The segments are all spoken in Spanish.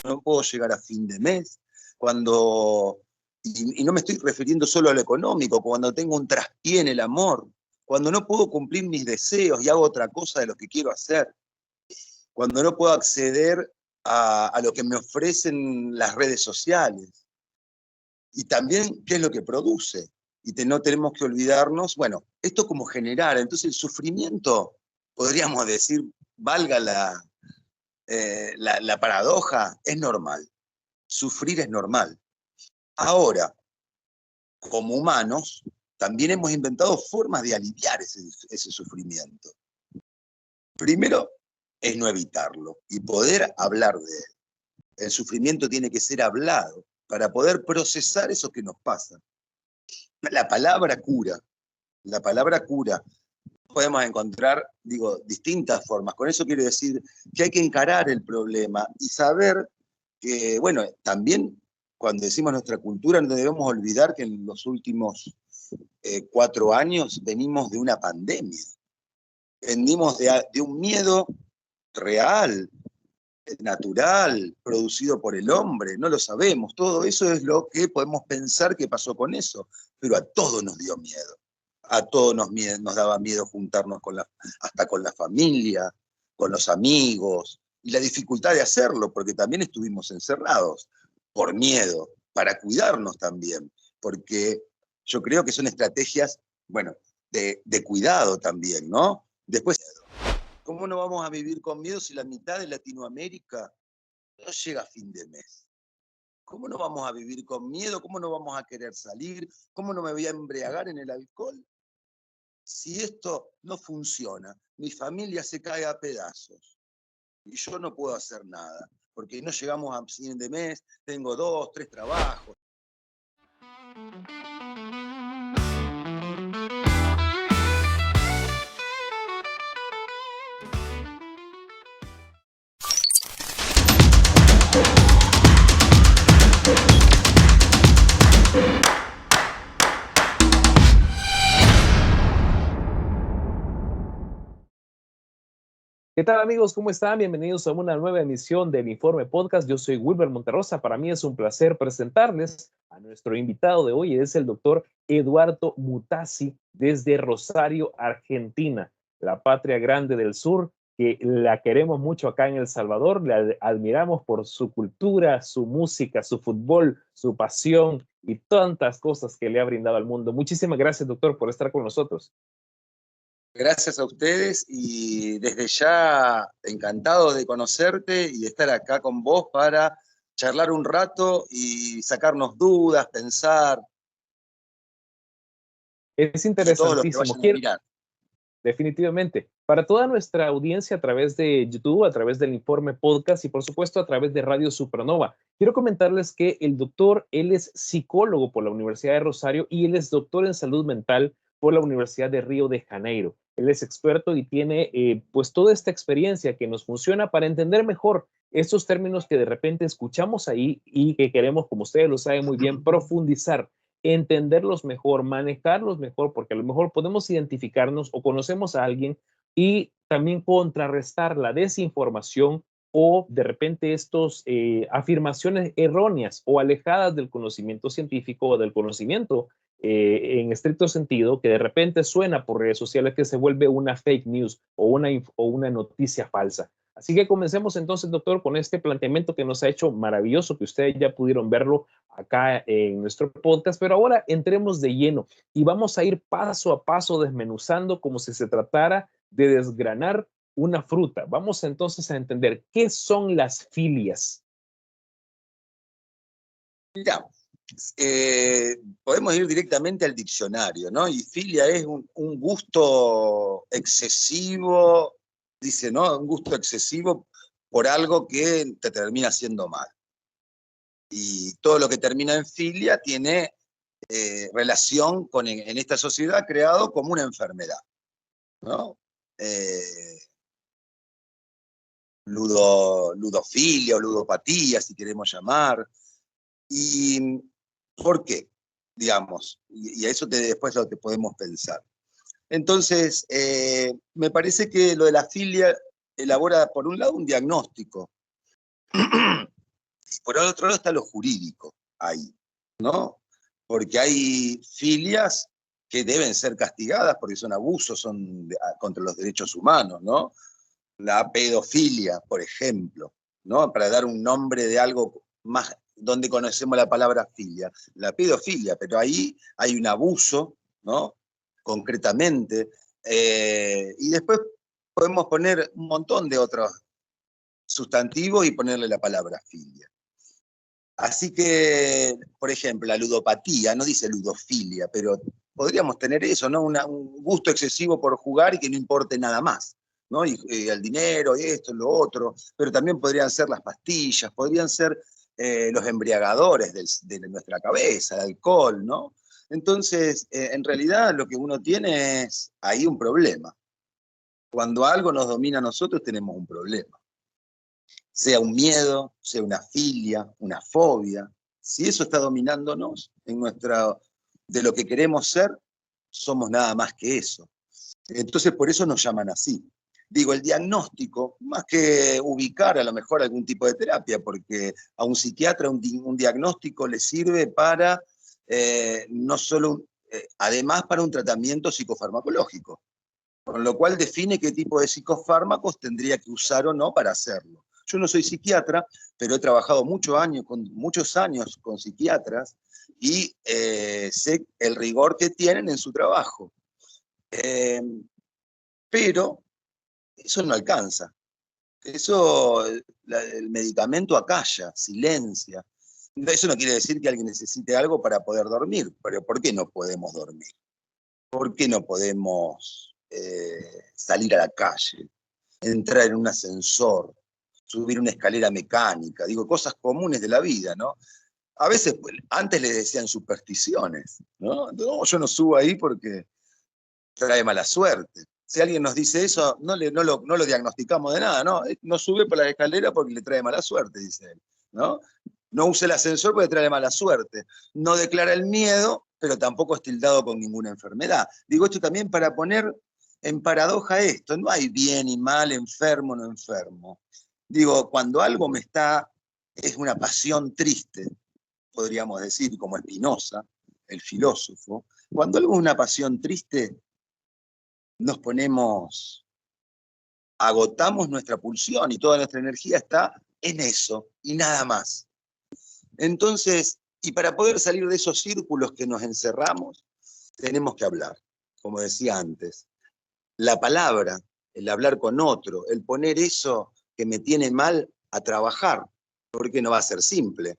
no puedo llegar a fin de mes, cuando, y no me estoy refiriendo solo a lo económico, cuando tengo un traspié en el amor, cuando no puedo cumplir mis deseos y hago otra cosa de lo que quiero hacer, cuando no puedo acceder a lo que me ofrecen las redes sociales. Y también, ¿qué es lo que produce? No tenemos que olvidarnos, bueno, esto como generar, entonces el sufrimiento, podríamos decir, valga la paradoja, es normal. Sufrir es normal. Ahora, como humanos, también hemos inventado formas de aliviar ese sufrimiento. Primero, es no evitarlo y poder hablar de él. El sufrimiento tiene que ser hablado para poder procesar eso que nos pasa. La palabra cura. La palabra cura. Podemos encontrar, digo, distintas formas. Con eso quiero decir que hay que encarar el problema y saber que, bueno, también cuando decimos nuestra cultura no debemos olvidar que en los últimos 4 años venimos de una pandemia. Venimos de un miedo real, natural, producido por el hombre, no lo sabemos. Todo eso es lo que podemos pensar que pasó con eso, pero a todos nos dio miedo. A todos nos daba miedo juntarnos hasta con la familia, con los amigos, y la dificultad de hacerlo, porque también estuvimos encerrados por miedo, para cuidarnos también, porque yo creo que son estrategias, bueno, de cuidado también, ¿no? Después, ¿cómo no vamos a vivir con miedo si la mitad de Latinoamérica no llega a fin de mes? ¿Cómo no vamos a vivir con miedo? ¿Cómo no vamos a querer salir? ¿Cómo no me voy a embriagar en el alcohol? Si esto no funciona, mi familia se cae a pedazos y yo no puedo hacer nada, porque no llegamos a fin de mes, tengo 2, 3 trabajos. ¿Qué tal amigos? ¿Cómo están? Bienvenidos a una nueva emisión del Informe Podcast. Yo soy Wilber Monterrosa. Para mí es un placer presentarles a nuestro invitado de hoy. Es el doctor Eduardo Mutasi desde Rosario, Argentina, la patria grande del sur, que la queremos mucho acá en El Salvador. La admiramos por su cultura, su música, su fútbol, su pasión y tantas cosas que le ha brindado al mundo. Muchísimas gracias, doctor, por estar con nosotros. Gracias a ustedes y desde ya encantado de conocerte y de estar acá con vos para charlar un rato y sacarnos dudas, pensar. Es Y todos los que interesantísimo. vayan a mirar. Definitivamente. Para toda nuestra audiencia a través de YouTube, a través del Informe Podcast y por supuesto a través de Radio Supernova, quiero comentarles que el doctor, él es psicólogo por la Universidad de Rosario y él es doctor en salud mental por la Universidad de Río de Janeiro. Él es experto y tiene pues toda esta experiencia que nos funciona para entender mejor estos términos que de repente escuchamos ahí y que queremos, como ustedes lo saben muy bien, profundizar, entenderlos mejor, manejarlos mejor, porque a lo mejor podemos identificarnos o conocemos a alguien y también contrarrestar la desinformación o de repente estos afirmaciones erróneas o alejadas del conocimiento científico o del conocimiento en estricto sentido, que de repente suena por redes sociales que se vuelve una fake news o una noticia falsa. Así que comencemos entonces, doctor, con este planteamiento que nos ha hecho maravilloso, que ustedes ya pudieron verlo acá en nuestro podcast, pero ahora entremos de lleno y vamos a ir paso a paso desmenuzando como si se tratara de desgranar una fruta. Vamos entonces a entender qué son las filias. Mirá, podemos ir directamente al diccionario, ¿no? Y filia es un gusto excesivo, dice, ¿no? Un gusto excesivo por algo que te termina haciendo mal. Y todo lo que termina en filia tiene relación con, en esta sociedad, creado como una enfermedad, ¿no? Ludofilia o ludopatía, si queremos llamar. ¿Y por qué? Digamos, y a eso después lo que podemos pensar. Entonces, me parece que lo de la filia elabora, por un lado, un diagnóstico Y por el otro lado está lo jurídico ahí, ¿no? Porque hay filias que deben ser castigadas porque son abusos, contra los derechos humanos, ¿no? La pedofilia, por ejemplo, ¿no? Para dar un nombre de algo más, donde conocemos la palabra filia, la pedofilia, pero ahí hay un abuso, ¿no? Concretamente, y después podemos poner un montón de otros sustantivos y ponerle la palabra filia. Así que, por ejemplo, la ludopatía, no dice ludofilia, pero podríamos tener eso, ¿no? Un gusto excesivo por jugar y que no importe nada más, ¿no? Y el dinero, y esto, lo otro, pero también podrían ser las pastillas, podrían ser los embriagadores de nuestra cabeza, el alcohol, ¿no? Entonces, en realidad lo que uno tiene es ahí un problema. Cuando algo nos domina a nosotros tenemos un problema. Sea un miedo, sea una filia, una fobia. Si eso está dominándonos de lo que queremos ser, somos nada más que eso. Entonces, por eso nos llaman así. Digo, el diagnóstico, más que ubicar a lo mejor algún tipo de terapia, porque a un psiquiatra un diagnóstico le sirve para, no solo, además para un tratamiento psicofarmacológico, con lo cual define qué tipo de psicofármacos tendría que usar o no para hacerlo. Yo no soy psiquiatra, pero he trabajado muchos años con psiquiatras y sé el rigor que tienen en su trabajo. Pero eso no alcanza. Eso, el medicamento acalla, silencia. Eso no quiere decir que alguien necesite algo para poder dormir, pero ¿por qué no podemos dormir? ¿Por qué no podemos salir a la calle, entrar en un ascensor, subir una escalera mecánica? Digo, cosas comunes de la vida, ¿no? A veces, pues, antes le decían supersticiones, ¿no? No, yo no subo ahí porque trae mala suerte. Si alguien nos dice eso, no lo diagnosticamos de nada, ¿no? No sube por la escalera porque le trae mala suerte, dice él, ¿no? No use el ascensor porque trae mala suerte. No declara el miedo, pero tampoco es tildado con ninguna enfermedad. Digo esto también para poner en paradoja esto. No hay bien y mal, enfermo, no enfermo. Digo, cuando algo es una pasión triste, podríamos decir, como Spinoza, el filósofo, cuando algo es una pasión triste, agotamos nuestra pulsión y toda nuestra energía está en eso y nada más. Entonces, y para poder salir de esos círculos que nos encerramos, tenemos que hablar, como decía antes. La palabra, el hablar con otro, el poner eso que me tiene mal a trabajar, porque no va a ser simple,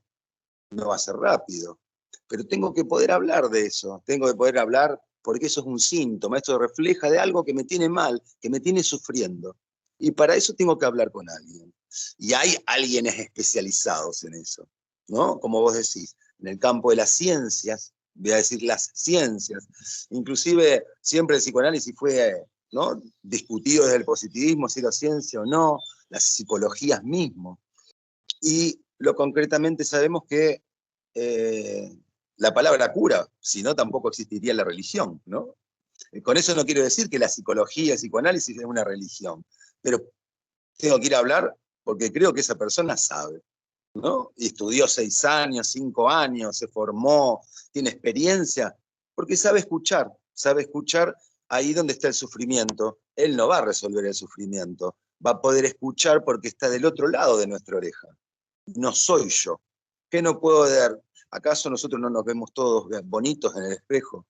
no va a ser rápido, pero tengo que poder hablar de eso, tengo que poder hablar porque eso es un síntoma, eso refleja de algo que me tiene mal, que me tiene sufriendo. Y para eso tengo que hablar con alguien. Y hay alguienes especializados en eso, ¿no? Como vos decís, en el campo de las ciencias, voy a decir las ciencias, inclusive siempre el psicoanálisis fue, ¿no?, discutido desde el positivismo, si era ciencia o no, las psicologías mismo. Y concretamente sabemos que la palabra cura, si no tampoco existiría la religión, ¿no? Con eso no quiero decir que la psicología, el psicoanálisis es una religión, pero tengo que ir a hablar porque creo que esa persona sabe, ¿no? Y estudió 6 años, 5 años, se formó, tiene experiencia, porque sabe escuchar ahí donde está el sufrimiento. Él no va a resolver el sufrimiento, va a poder escuchar porque está del otro lado de nuestra oreja. No soy yo. ¿Qué no puedo ver? ¿Acaso nosotros no nos vemos todos bonitos en el espejo?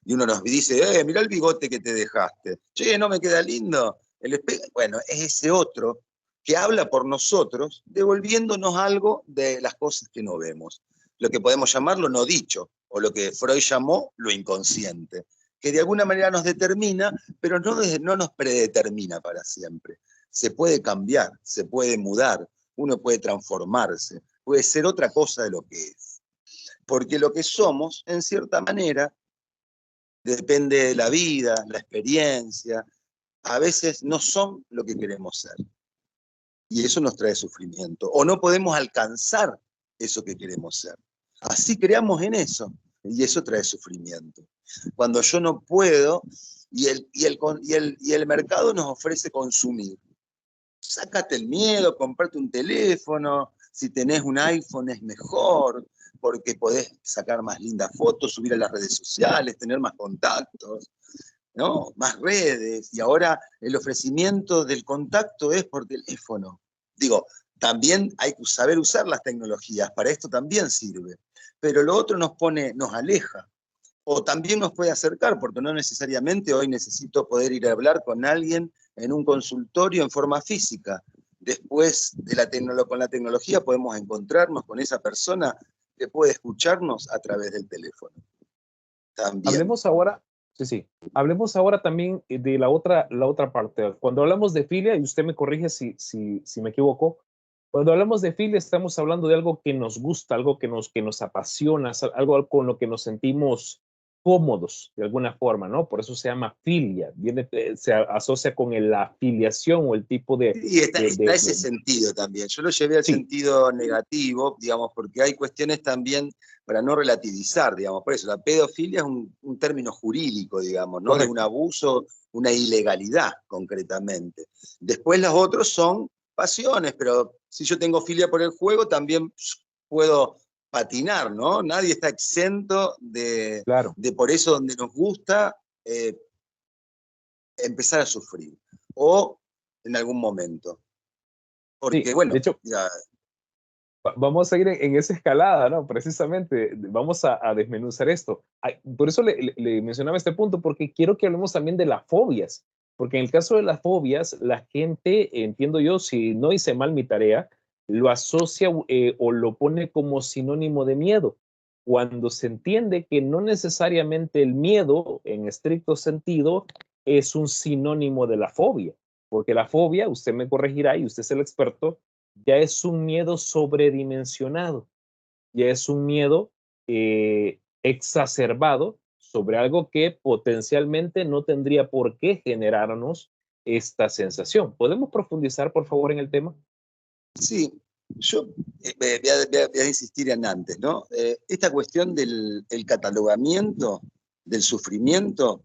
Y uno nos dice, mirá el bigote que te dejaste. Che, ¿no me queda lindo? El espejo, bueno, es ese otro que habla por nosotros, devolviéndonos algo de las cosas que no vemos. Lo que podemos llamarlo no dicho, o lo que Freud llamó lo inconsciente, que de alguna manera nos determina, pero no nos predetermina para siempre. Se puede cambiar, se puede mudar, uno puede transformarse, puede ser otra cosa de lo que es. Porque lo que somos, en cierta manera, depende de la vida, la experiencia, a veces no son lo que queremos ser. Y eso nos trae sufrimiento. O no podemos alcanzar eso que queremos ser. Así creamos en eso. Y eso trae sufrimiento. Cuando yo no puedo y el mercado nos ofrece consumir. Sácate el miedo, comprate un teléfono, si tenés un iPhone es mejor, porque podés sacar más lindas fotos, subir a las redes sociales, tener más contactos, ¿no? Más redes, y ahora el ofrecimiento del contacto es por teléfono. Digo, también hay que saber usar las tecnologías, para esto también sirve, pero lo otro nos aleja, o también nos puede acercar, porque no necesariamente hoy necesito poder ir a hablar con alguien en un consultorio en forma física. Después con la tecnología podemos encontrarnos con esa persona que puede escucharnos a través del teléfono. También. Hablemos ahora, sí, sí, hablemos ahora también de la otra parte. Cuando hablamos de filia, y usted me corrige si me equivoco, cuando hablamos de filia estamos hablando de algo que nos gusta, algo que nos apasiona, algo con lo que nos sentimos cómodos de alguna forma, ¿no? Por eso se llama filia, se asocia con la afiliación o el tipo Y está ese sentido también. Yo lo llevé al sí, sentido negativo, digamos, porque hay cuestiones también para no relativizar, digamos. Por eso, la pedofilia es un término jurídico, digamos, ¿no? De un correcto. abuso, una ilegalidad, concretamente. Después los otros son pasiones, pero si yo tengo filia por el juego, también puedo patinar, ¿no? Nadie está exento Claro. de por eso donde nos gusta empezar a sufrir. O en algún momento. Sí, Porque, de bueno, hecho, ya, vamos a ir en esa escalada, ¿no? Precisamente, vamos a desmenuzar esto. Por eso le mencionaba este punto, porque quiero que hablemos también de las fobias, porque en el caso de las fobias, la gente, entiendo yo, si no hice mal mi tarea, lo asocia o lo pone como sinónimo de miedo, cuando se entiende que no necesariamente el miedo, en estricto sentido, es un sinónimo de la fobia, porque la fobia, usted me corregirá y usted es el experto, ya es un miedo sobredimensionado, ya es un miedo exacerbado sobre algo que potencialmente no tendría por qué generarnos esta sensación. ¿Podemos profundizar, por favor, en el tema? sí, yo voy a insistir en antes, ¿no? Esta cuestión del el catalogamiento del sufrimiento,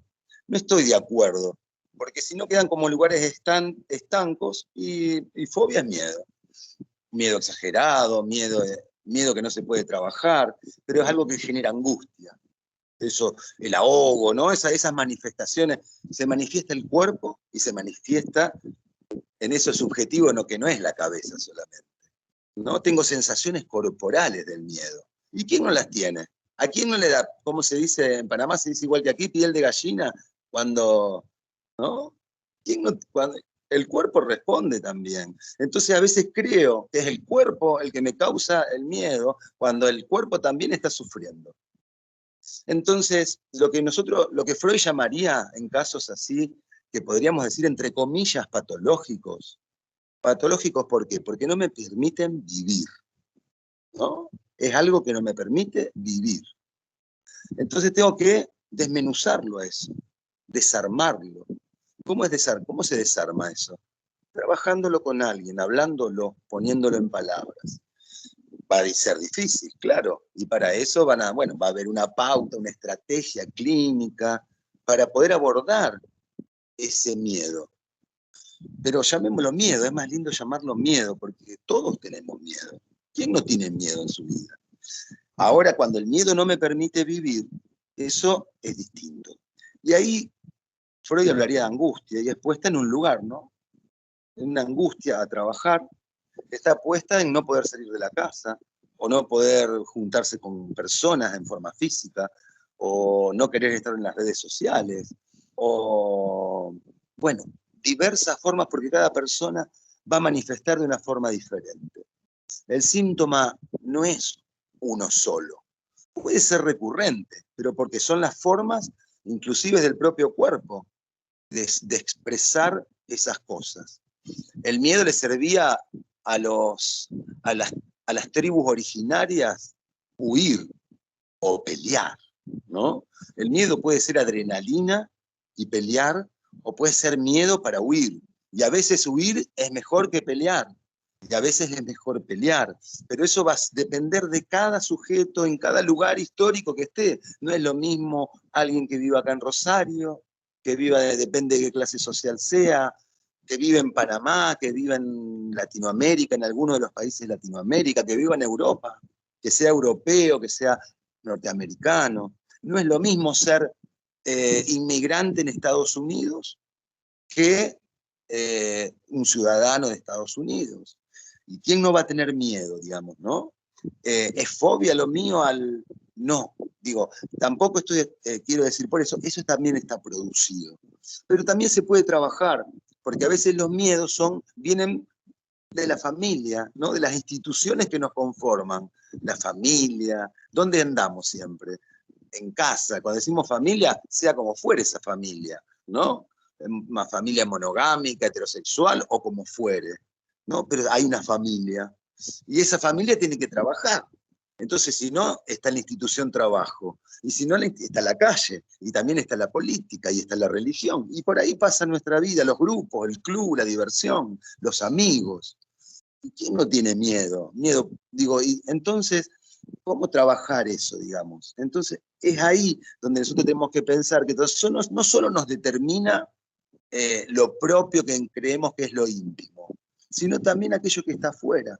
no estoy de acuerdo, porque si no quedan como lugares estancos y fobia es miedo. Miedo exagerado, miedo que no se puede trabajar, pero es algo que genera angustia. Eso, el ahogo, ¿no? Esas manifestaciones, se manifiesta el cuerpo y se manifiesta en eso subjetivo, no, que no es la cabeza solamente, ¿no? Tengo sensaciones corporales del miedo. ¿Y quién no las tiene? ¿A quién no le da, como se dice en Panamá, se dice igual que aquí, piel de gallina, cuando, ¿no? ¿Quién no, cuando, el cuerpo responde también. Entonces a veces creo que es el cuerpo el que me causa el miedo, cuando el cuerpo también está sufriendo. Entonces, lo que Freud llamaría en casos así, que podríamos decir entre comillas patológicos. Patológicos, ¿por qué? Porque no me permiten vivir, ¿no? Es algo que no me permite vivir. Entonces tengo que desmenuzarlo a eso, desarmarlo. ¿Cómo se desarma eso? Trabajándolo con alguien, hablándolo, poniéndolo en palabras. Va a ser difícil, claro, y para eso va a haber una pauta, una estrategia clínica para poder abordar ese miedo. Pero llamémoslo miedo, es más lindo llamarlo miedo, porque todos tenemos miedo. ¿Quién no tiene miedo en su vida? Ahora, cuando el miedo no me permite vivir, eso es distinto. Y ahí Freud hablaría de angustia, y es puesta en un lugar, ¿no? En una angustia a trabajar, está puesta en no poder salir de la casa, o no poder juntarse con personas en forma física, o no querer estar en las redes sociales, o, bueno, diversas formas, porque cada persona va a manifestar de una forma diferente. El síntoma no es uno solo, puede ser recurrente, pero porque son las formas, inclusive del propio cuerpo, de expresar esas cosas. El miedo le servía a, los, a, las, a las tribus originarias huir o pelear, ¿no? El miedo puede ser adrenalina y pelear, o puede ser miedo para huir. Y a veces huir es mejor que pelear, y a veces es mejor pelear. Pero eso va a depender de cada sujeto en cada lugar histórico que esté. No es lo mismo alguien que viva acá en Rosario, que viva, depende de qué clase social sea, que vive en Panamá, que vive en Latinoamérica, en alguno de los países de Latinoamérica, que viva en Europa, que sea europeo, que sea norteamericano. No es lo mismo ser inmigrante en Estados Unidos que un ciudadano de Estados Unidos. ¿Y quién no va a tener miedo, digamos, no? ¿Es fobia lo mío al...? No, digo, tampoco quiero decir por eso, eso también está producido. Pero también se puede trabajar, porque a veces los miedos vienen de la familia, ¿no? De las instituciones que nos conforman. La familia, ¿dónde andamos siempre? En casa. Cuando decimos familia, sea como fuere esa familia, ¿no? Una familia monogámica, heterosexual o como fuere, ¿no? Pero hay una familia. Y esa familia tiene que trabajar. Entonces, si no, está la institución trabajo. Y si no, está la calle. Y también está la política y está la religión. Y por ahí pasa nuestra vida, los grupos, el club, la diversión, los amigos. ¿Y quién no tiene miedo? Miedo, digo, y entonces, ¿cómo trabajar eso, digamos? Entonces, es ahí donde nosotros tenemos que pensar que eso no solo nos determina lo propio que creemos que es lo íntimo, sino también aquello que está afuera.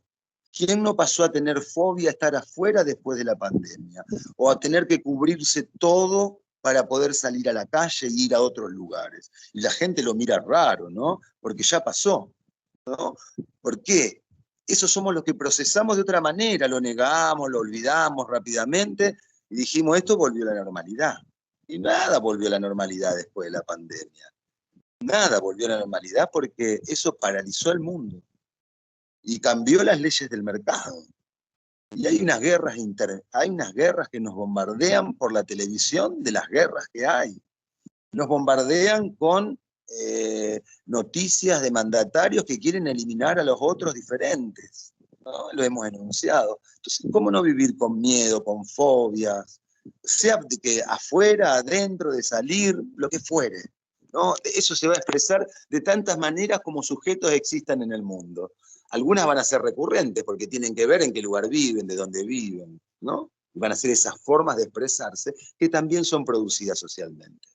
¿Quién no pasó a tener fobia a estar afuera después de la pandemia? O a tener que cubrirse todo para poder salir a la calle e ir a otros lugares. Y la gente lo mira raro, ¿no? Porque ya pasó, ¿no? ¿Por qué? Eso somos los que procesamos de otra manera, lo negamos, lo olvidamos rápidamente y dijimos, esto volvió a la normalidad. Y nada volvió a la normalidad después de la pandemia. Nada volvió a la normalidad porque eso paralizó el mundo y cambió las leyes del mercado. Y hay unas guerras que nos bombardean por la televisión de las guerras que hay. Nos bombardean con noticias de mandatarios que quieren eliminar a los otros diferentes, ¿no? Lo hemos enunciado. Entonces, ¿cómo no vivir con miedo, con fobias? Sea de que afuera, adentro, de salir, lo que fuere, ¿no? Eso se va a expresar de tantas maneras como sujetos existan en el mundo. Algunas van a ser recurrentes porque tienen que ver en qué lugar viven, de dónde viven, ¿no? Y van a ser esas formas de expresarse que también son producidas socialmente.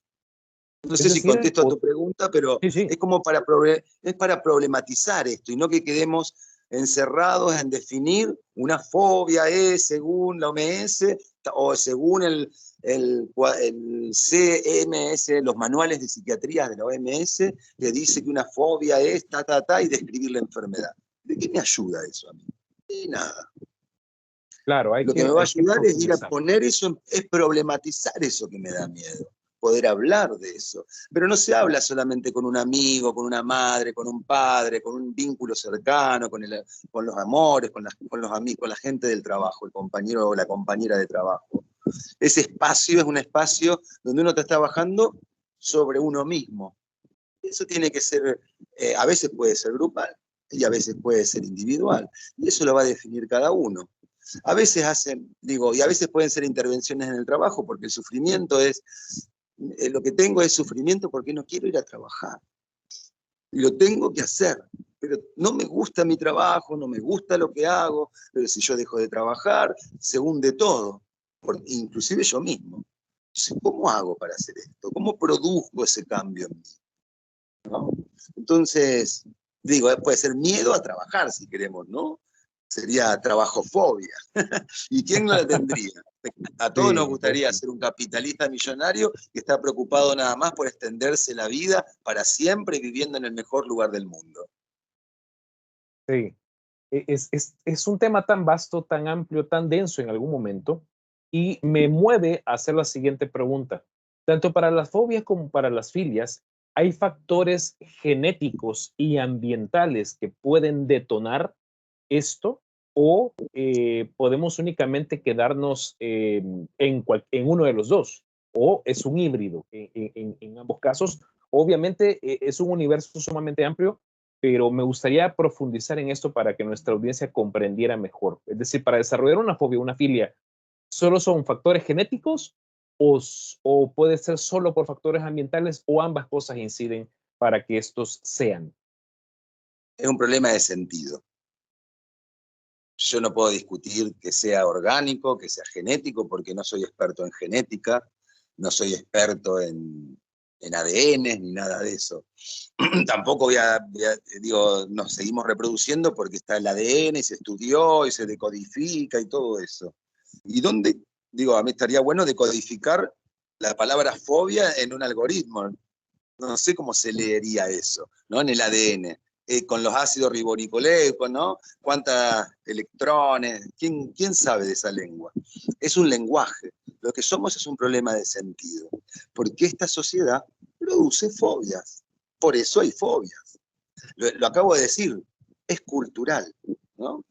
No Es sé si decir, contesto a tu pregunta, pero sí, sí, es como es para problematizar esto y no que quedemos encerrados en definir una fobia es según la OMS o según el CMS, los manuales de psiquiatría de la OMS, que dice que una fobia es y describir la enfermedad. ¿De qué me ayuda eso a mí? De nada. claro, Lo que me va a hay que ayudar es ir a profundizar. poner eso, es problematizar eso que me da miedo, poder hablar de eso. Pero no se habla solamente con un amigo, con una madre, con un padre, con un vínculo cercano, con los amores, con los amigos, con la gente del trabajo, el compañero o la compañera de trabajo. Ese espacio es un espacio donde uno está trabajando sobre uno mismo. Eso tiene que ser, a veces puede ser grupal y a veces puede ser individual. Y eso lo va a definir cada uno. A veces y a veces pueden ser intervenciones en el trabajo, porque el sufrimiento lo que tengo es sufrimiento porque no quiero ir a trabajar. Y lo tengo que hacer. Pero no me gusta mi trabajo, no me gusta lo que hago, pero si yo dejo de trabajar, se hunde todo, inclusive yo mismo. Entonces, ¿cómo hago para hacer esto? ¿Cómo produzco ese cambio en mí? ¿No? Entonces, puede ser miedo a trabajar, si queremos, ¿no? Sería trabajofobia. ¿Y quién no la tendría? A todos nos Sí, gustaría ser un capitalista millonario que está preocupado nada más por extenderse la vida para siempre viviendo en el mejor lugar del mundo. sí. Es un tema tan vasto, tan amplio, tan denso en algún momento, y me mueve a hacer la siguiente pregunta. Tanto para las fobias como para las filias, ¿hay factores genéticos y ambientales que pueden detonar esto? ¿O podemos únicamente quedarnos en uno de los dos? ¿O es un híbrido en ambos casos? Obviamente es un universo sumamente amplio, pero me gustaría profundizar en esto para que nuestra audiencia comprendiera mejor. Es decir, para desarrollar una fobia, una filia, ¿solo son factores genéticos o puede ser solo por factores ambientales o ambas cosas inciden para que estos sean? Es un problema de sentido. Yo no puedo discutir que sea orgánico, que sea genético, porque no soy experto en genética, no soy experto en en ADN ni nada de eso. Tampoco digo, nos seguimos reproduciendo porque está el ADN y se estudió y se decodifica y todo eso. ¿Y dónde? Digo, a mí estaría bueno decodificar la palabra fobia en un algoritmo. No sé cómo se leería eso, ¿no? En el ADN. Con los ácidos ribonucleicos, ¿no? ¿Cuántos electrones? ¿Quién sabe de esa lengua? Es un lenguaje. Lo que somos es un problema de sentido. Porque esta sociedad produce fobias. Por eso hay fobias. Lo acabo de decir, es cultural, ¿no?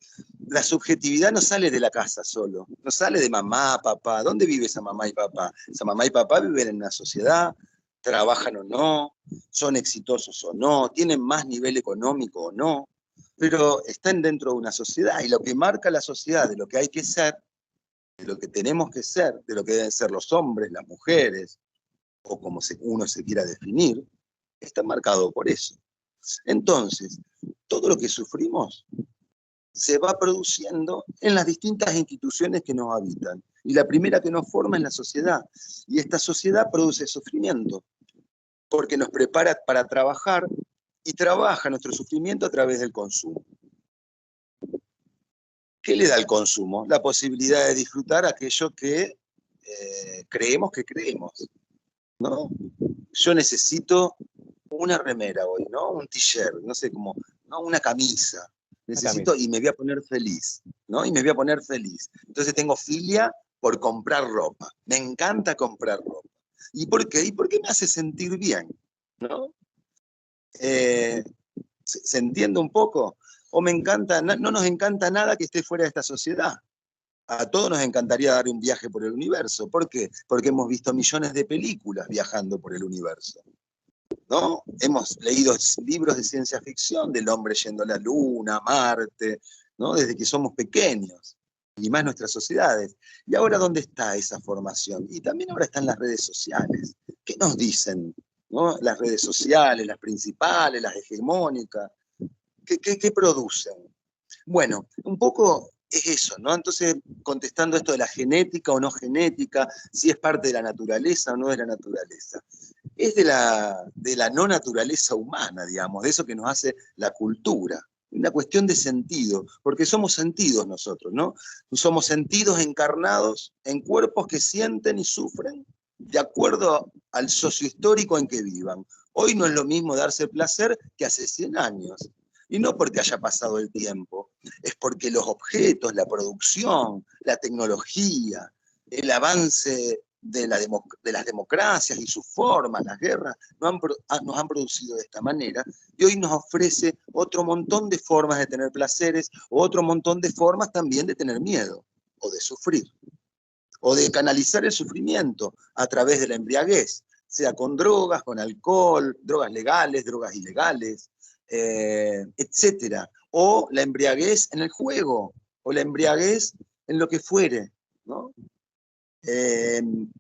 La subjetividad no sale de la casa solo, no sale de mamá, papá. ¿Dónde vive esa mamá y papá? Esa mamá y papá viven en una sociedad, trabajan o no, son exitosos o no, tienen más nivel económico o no, pero están dentro de una sociedad y lo que marca la sociedad de lo que hay que ser, de lo que tenemos que ser, de lo que deben ser los hombres, las mujeres, o como uno se quiera definir, está marcado por eso. Entonces, todo lo que sufrimos se va produciendo en las distintas instituciones que nos habitan. Y la primera que nos forma es la sociedad. Y esta sociedad produce sufrimiento, porque nos prepara para trabajar y trabaja nuestro sufrimiento a través del consumo. ¿Qué le da el consumo? La posibilidad de disfrutar aquello que creemos que creemos, ¿no? Yo necesito una remera hoy, ¿no? Un t-shirt, no sé cómo, ¿no? Una camisa. Necesito y me voy a poner feliz, ¿no? Y me voy a poner feliz. Entonces tengo filia por comprar ropa. Me encanta comprar ropa. ¿Y por qué? ¿Y por qué me hace sentir bien? ¿No? ¿Se entiende un poco? O me encanta, no nos encanta nada que esté fuera de esta sociedad. A todos nos encantaría dar un viaje por el universo. ¿Por qué? Porque hemos visto millones de películas viajando por el universo, ¿no? Hemos leído libros de ciencia ficción del hombre yendo a la luna, a Marte, ¿no? Desde que somos pequeños, y más nuestras sociedades. ¿Y ahora dónde está esa formación? Y también ahora están las redes sociales. ¿Qué nos dicen, ¿no? Las redes sociales, las principales, las hegemónicas, ¿qué producen? Bueno, un poco es eso, ¿no? Entonces, contestando esto de la genética o no genética, si es parte de la naturaleza o no de la naturaleza. Es de la no naturaleza humana, digamos, de eso que nos hace la cultura. Una cuestión de sentido, porque somos sentidos nosotros, ¿no? Somos sentidos encarnados en cuerpos que sienten y sufren de acuerdo al sociohistórico en que vivan. Hoy no es lo mismo darse placer que hace 100 años. Y no porque haya pasado el tiempo, es porque los objetos, la producción, la tecnología, el avance de las democracias y sus formas, las guerras, nos han producido de esta manera, y hoy nos ofrece otro montón de formas de tener placeres, o otro montón de formas también de tener miedo, o de sufrir, o de canalizar el sufrimiento a través de la embriaguez, sea con drogas, con alcohol, drogas legales, drogas ilegales, etcétera. O la embriaguez en el juego, o la embriaguez en lo que fuere, ¿no?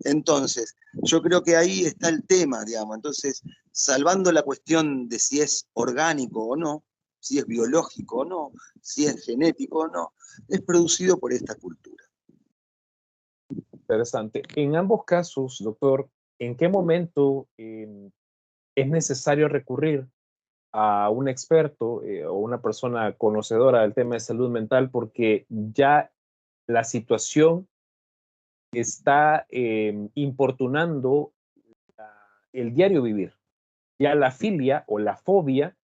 Entonces, yo creo que ahí está el tema, digamos. Entonces, salvando la cuestión de si es orgánico o no, si es biológico o no, si es genético o no, es producido por esta cultura. Interesante. En ambos casos, doctor, ¿en qué momento es necesario recurrir a un experto o una persona conocedora del tema de salud mental? Porque ya la situación está importunando el diario vivir. Ya la filia o la fobia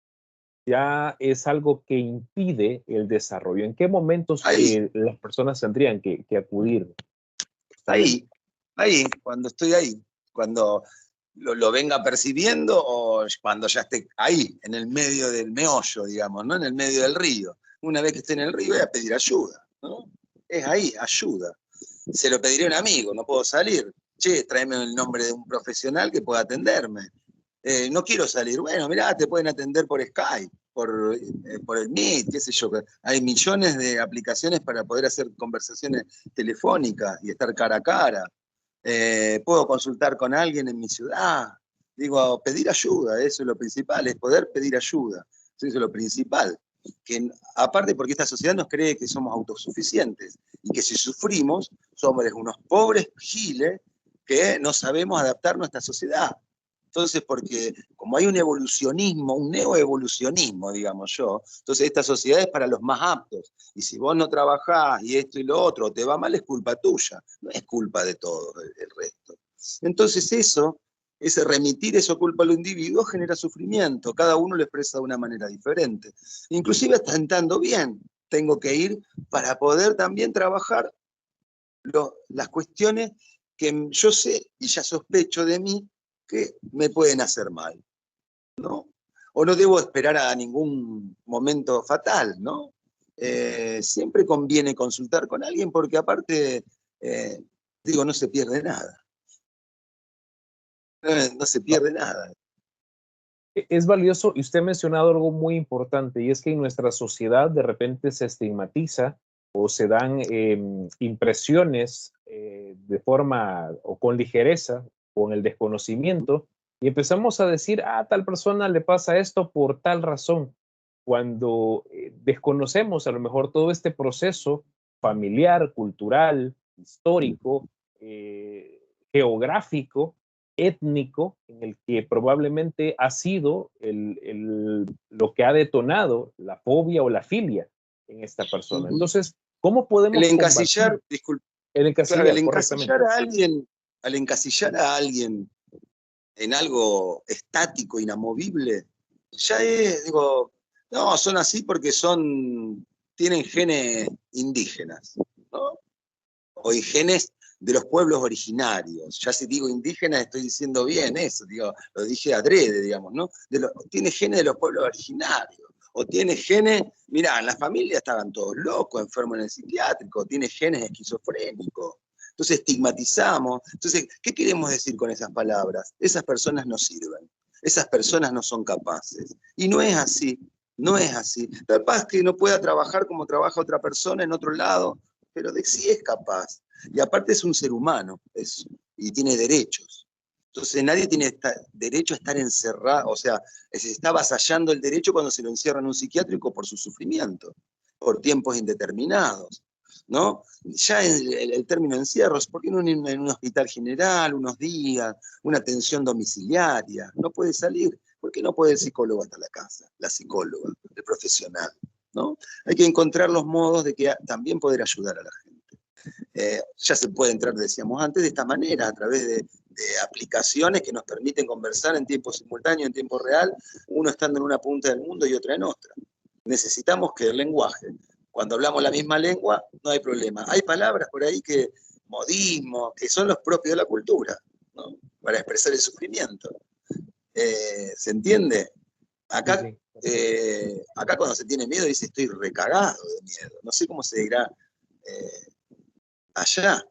ya es algo que impide el desarrollo. ¿En qué momentos las personas tendrían que acudir? Ahí, cuando estoy ahí, cuando lo venga percibiendo o cuando ya esté ahí, en el medio del meollo, digamos, ¿no? En el medio del río. Una vez que esté en el río voy a pedir ayuda, ¿no? Es ahí, ayuda. Se lo pediré a un amigo, no puedo salir. Che, tráeme el nombre de un profesional que pueda atenderme. No quiero salir. Bueno, mirá, te pueden atender por Skype, por el Meet, qué sé yo. Hay millones de aplicaciones para poder hacer conversaciones telefónicas y estar cara a cara. Puedo consultar con alguien en mi ciudad. Digo, pedir ayuda, eso es lo principal, es poder pedir ayuda. Eso es lo principal. Que, aparte porque esta sociedad nos cree que somos autosuficientes y que si sufrimos somos unos pobres giles que no sabemos adaptarnos a esta sociedad. Entonces, porque como hay un evolucionismo, un neoevolucionismo, digamos yo, entonces esta sociedad es para los más aptos. Y si vos no trabajás y esto y lo otro, te va mal, es culpa tuya, no es culpa de todo el resto. Entonces eso, ese remitir esa culpa al individuo genera sufrimiento, cada uno lo expresa de una manera diferente. Inclusive hasta estando bien, tengo que ir para poder también trabajar las cuestiones que yo sé y ya sospecho de mí que me pueden hacer mal, ¿no? O no debo esperar a ningún momento fatal, ¿no? Siempre conviene consultar con alguien porque aparte, digo, no se pierde nada. No se pierde nada. Es valioso, y usted ha mencionado algo muy importante, y es que en nuestra sociedad de repente se estigmatiza o se dan impresiones de forma o con ligereza, con el desconocimiento, y empezamos a decir, a tal persona le pasa esto por tal razón, cuando desconocemos a lo mejor todo este proceso familiar, cultural, histórico, geográfico, étnico, en el que probablemente ha sido lo que ha detonado la fobia o la filia en esta persona. Entonces, ¿cómo El podemos encasillar, combatir disculpe, el claro, el encasillar encasillar correctamente? a alguien, al encasillar a alguien en algo estático, inamovible, ya es, digo, no, son así porque tienen genes indígenas, ¿no? O genes de los pueblos originarios. Ya si digo indígenas estoy diciendo bien eso, digo, lo dije adrede, digamos, ¿no? Tiene genes de los pueblos originarios. O tiene genes, mirá, en la familia estaban todos locos, enfermos en el psiquiátrico, tiene genes esquizofrénicos. Entonces estigmatizamos. Entonces, ¿qué queremos decir con esas palabras? Esas personas no sirven. Esas personas no son capaces. Y no es así. No es así. Capaz que no pueda trabajar como trabaja otra persona en otro lado, pero de sí es capaz. Y aparte es un ser humano y tiene derechos. Entonces nadie tiene derecho a estar encerrado, o sea, se está avasallando el derecho cuando se lo encierra en un psiquiátrico por su sufrimiento, por tiempos indeterminados, ¿no? Ya el término encierros, ¿por qué no en un hospital general, unos días, una atención domiciliaria? No puede salir. ¿Por qué no puede el psicólogo hasta la casa? La psicóloga, el profesional, ¿no? Hay que encontrar los modos de que también poder ayudar a la gente. Ya se puede entrar, decíamos antes, de esta manera, a través de aplicaciones que nos permiten conversar en tiempo simultáneo, en tiempo real, uno estando en una punta del mundo y otra en otra. Necesitamos que el lenguaje, cuando hablamos la misma lengua, no hay problema. Hay palabras por ahí modismos, que son los propios de la cultura, ¿no? Para expresar el sufrimiento. ¿Se entiende? Sí, Acá, sí. acá cuando se tiene miedo dice estoy recagado de miedo. No sé cómo se dirá allá.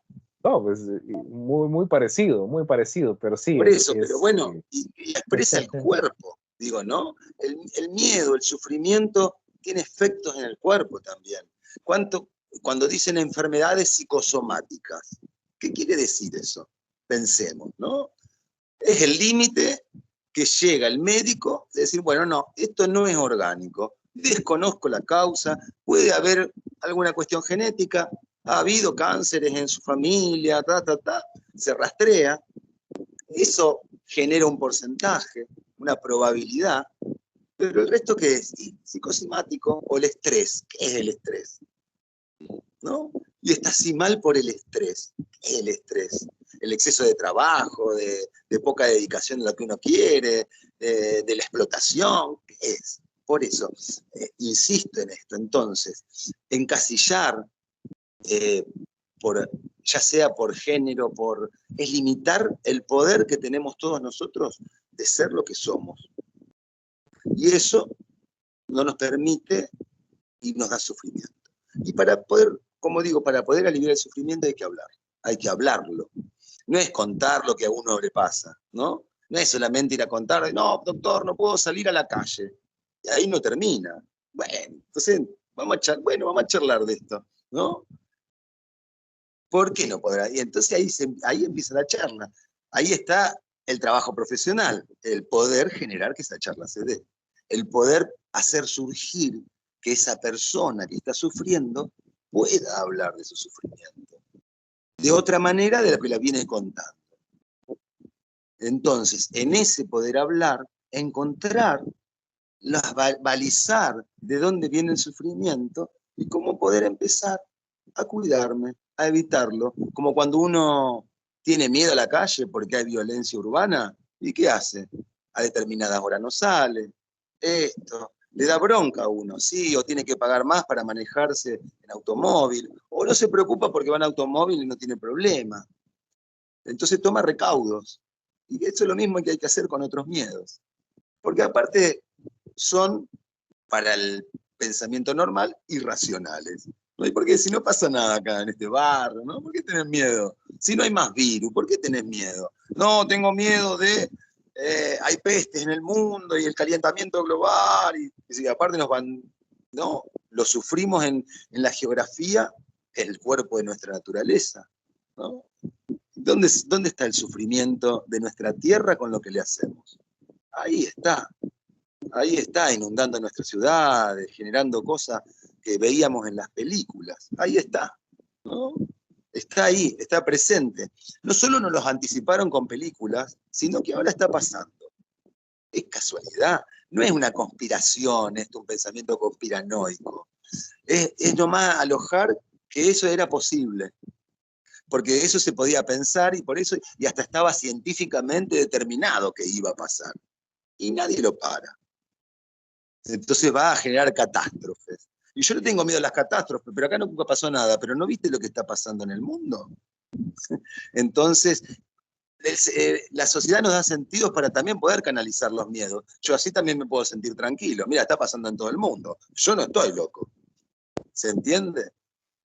No, pues muy parecido, pero sí, Por eso, pero es bueno, y expresa el cuerpo, digo, ¿no? El miedo, el sufrimiento tiene efectos en el cuerpo también. Cuando dicen enfermedades psicosomáticas, ¿qué quiere decir eso? Pensemos, ¿no? Es el límite que llega el médico de decir, bueno, no, esto no es orgánico, desconozco la causa, puede haber alguna cuestión genética, ha habido cánceres en su familia, se rastrea, eso genera un porcentaje, una probabilidad, pero el resto ¿qué es? Psicosomático o el estrés. ¿Qué es el estrés? ¿No? Y está así mal por el estrés. ¿Qué es el estrés? El exceso de trabajo, de poca dedicación a lo que uno quiere, de la explotación. ¿Qué es? Por eso, insisto en esto. Entonces, encasillar ya sea por género, es limitar el poder que tenemos todos nosotros de ser lo que somos. Y eso no nos permite y nos da sufrimiento. Y para poder, como digo, para poder aliviar el sufrimiento hay que hablarlo. No es contar lo que a uno le pasa, ¿no? No es solamente ir a contar, no, doctor, no puedo salir a la calle. Y ahí no termina. Bueno, entonces vamos a charlar de esto, ¿no? ¿Por qué no podrá? Y entonces ahí empieza la charla. Ahí está el trabajo profesional, el poder generar que esa charla se dé, el poder hacer surgir que esa persona que está sufriendo pueda hablar de su sufrimiento de otra manera de la que la viene contando. Entonces, en ese poder hablar, encontrar, balizar de dónde viene el sufrimiento y cómo poder empezar a cuidarme, a evitarlo. Como cuando uno tiene miedo a la calle porque hay violencia urbana, ¿y qué hace? A determinadas horas no sale. Esto, le da bronca a uno, sí, o tiene que pagar más para manejarse en automóvil, o no se preocupa porque va en automóvil y no tiene problema. Entonces toma recaudos. Y eso es lo mismo que hay que hacer con otros miedos. Porque aparte son, para el pensamiento normal, irracionales. ¿No? Y porque si no pasa nada acá en este barrio, ¿no? ¿Por qué tenés miedo? Si no hay más virus, ¿por qué tenés miedo? No, tengo miedo de... hay pestes en el mundo y el calentamiento global, y aparte nos van... No, lo sufrimos en la geografía, el cuerpo de nuestra naturaleza, ¿no? ¿Dónde está el sufrimiento de nuestra tierra con lo que le hacemos? Ahí está, inundando nuestras ciudades, generando cosas que veíamos en las películas. Ahí está, ¿no? Está ahí, está presente. No solo nos los anticiparon con películas, sino que ahora está pasando. Es casualidad, no es una conspiración, es un pensamiento conspiranoico. Es nomás alojar que eso era posible, porque eso se podía pensar y por eso, y hasta estaba científicamente determinado que iba a pasar. Y nadie lo para. Entonces va a generar catástrofes. Y yo no tengo miedo a las catástrofes, pero acá nunca pasó nada. Pero ¿no viste lo que está pasando en el mundo? Entonces, la sociedad nos da sentidos para también poder canalizar los miedos. Yo así también me puedo sentir tranquilo. Mira, está pasando en todo el mundo. Yo no estoy loco. ¿Se entiende?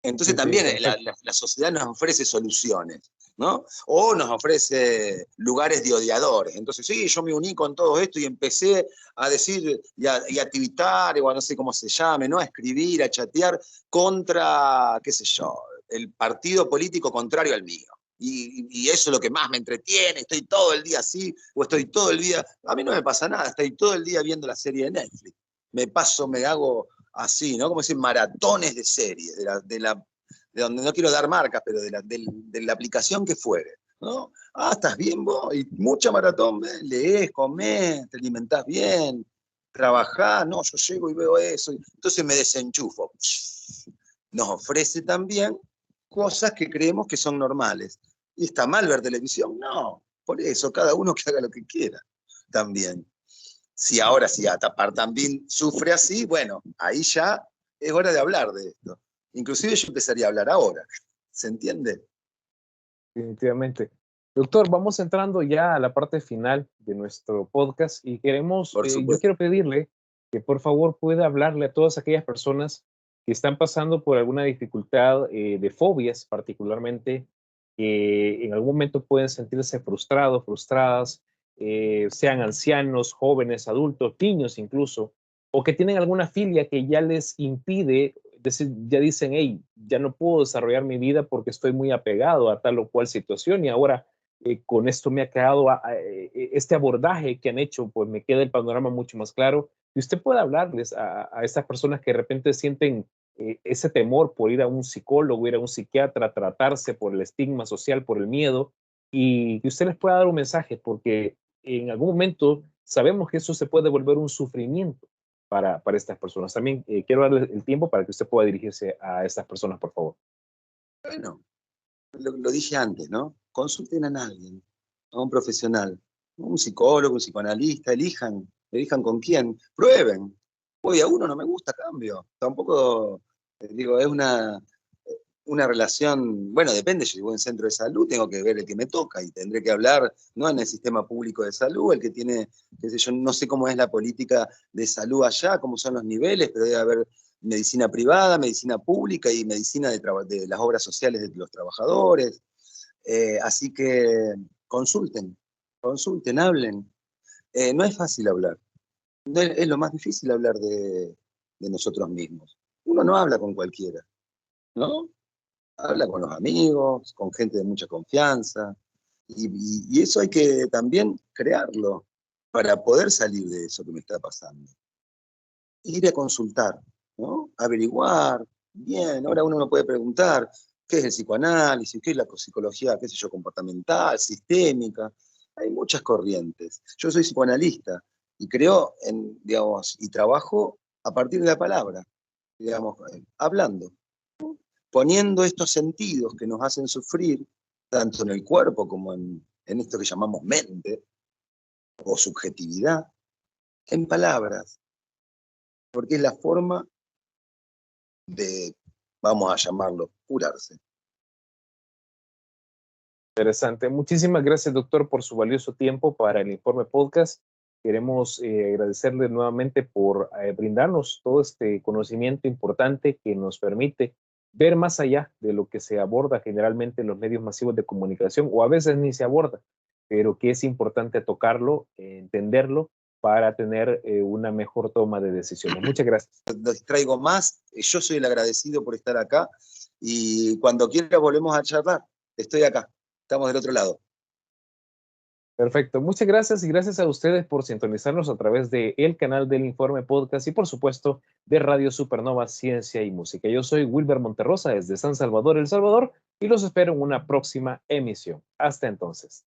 Entonces Sí, sí, también perfecto. la sociedad nos ofrece soluciones, ¿no? O nos ofrece lugares de odiadores. Entonces, sí, yo me uní con todo esto y empecé a decir y a twittar, o a no sé cómo se llame, ¿no? A escribir, a chatear contra, qué sé yo, el partido político contrario al mío. Y eso es lo que más me entretiene, estoy todo el día así, o estoy todo el día... A mí no me pasa nada, estoy todo el día viendo la serie de Netflix. Me hago así, ¿no? Como decir, maratones de series, de donde no quiero dar marcas, pero de la aplicación que fuere, ¿no? Ah, ¿estás bien vos? Y mucha maratón, lees, comés, te alimentás bien, trabajás, no, yo llego y veo eso, entonces me desenchufo. Nos ofrece también cosas que creemos que son normales. ¿Y está mal ver televisión? No, por eso, cada uno que haga lo que quiera también. Si ahora si Atapar también sufre así, bueno, ahí ya es hora de hablar de esto. Inclusive yo empezaría a hablar ahora. ¿Se entiende? Definitivamente. Doctor, vamos entrando ya a la parte final de nuestro podcast y Por yo supuesto. quiero pedirle que por favor pueda hablarle a todas aquellas personas que están pasando por alguna dificultad de fobias, particularmente, que en algún momento pueden sentirse frustrados, frustradas, sean ancianos, jóvenes, adultos, niños incluso, o que tienen alguna filia que ya les impide ya dicen, hey, ya no puedo desarrollar mi vida porque estoy muy apegado a tal o cual situación y ahora con esto me ha quedado este abordaje que han hecho, pues me queda el panorama mucho más claro. Y usted puede hablarles a estas personas que de repente sienten ese temor por ir a un psicólogo, ir a un psiquiatra, tratarse por el estigma social, por el miedo, y que usted les pueda dar un mensaje, porque en algún momento sabemos que eso se puede volver un sufrimiento para estas personas. También quiero darle el tiempo para que usted pueda dirigirse a estas personas, por favor. Bueno, lo dije antes, ¿no? Consulten a alguien, a un profesional, un psicólogo, un psicoanalista, elijan con quién, prueben. Oye, a uno no me gusta, cambio. Tampoco, digo, es una relación, bueno, depende, yo vivo en centro de salud, tengo que ver el que me toca y tendré que hablar, no en el sistema público de salud, el que tiene, qué sé yo, no sé cómo es la política de salud allá, cómo son los niveles, pero debe haber medicina privada, medicina pública y medicina de las obras sociales de los trabajadores. Así que consulten, consulten, hablen. No es fácil hablar, no es lo más difícil hablar de nosotros mismos. Uno no habla con cualquiera, ¿no? Habla con los amigos, con gente de mucha confianza, y eso hay que también crearlo para poder salir de eso que me está pasando. Ir a consultar, ¿no? Averiguar, bien, ahora uno me puede preguntar, ¿qué es el psicoanálisis? ¿Qué es la psicología, qué sé yo, comportamental, sistémica? Hay muchas corrientes. Yo soy psicoanalista y creo en, digamos, y trabajo a partir de la palabra, digamos, hablando, poniendo estos sentidos que nos hacen sufrir, tanto en el cuerpo como en esto que llamamos mente o subjetividad, en palabras, porque es la forma de, vamos a llamarlo, curarse. Interesante. Muchísimas gracias, doctor, por su valioso tiempo para el Informe Podcast. Queremos agradecerle nuevamente por brindarnos todo este conocimiento importante que nos permite ver más allá de lo que se aborda generalmente en los medios masivos de comunicación, o a veces ni se aborda, pero que es importante tocarlo, entenderlo, para tener una mejor toma de decisiones. Muchas gracias. No distraigo más, yo soy el agradecido por estar acá y cuando quiera volvemos a charlar. Estoy acá, estamos del otro lado. Perfecto, muchas gracias y gracias a ustedes por sintonizarnos a través de el canal del Informe Podcast y por supuesto de Radio Supernova Ciencia y Música. Yo soy Wilber Monterrosa desde San Salvador, El Salvador, y los espero en una próxima emisión. Hasta entonces.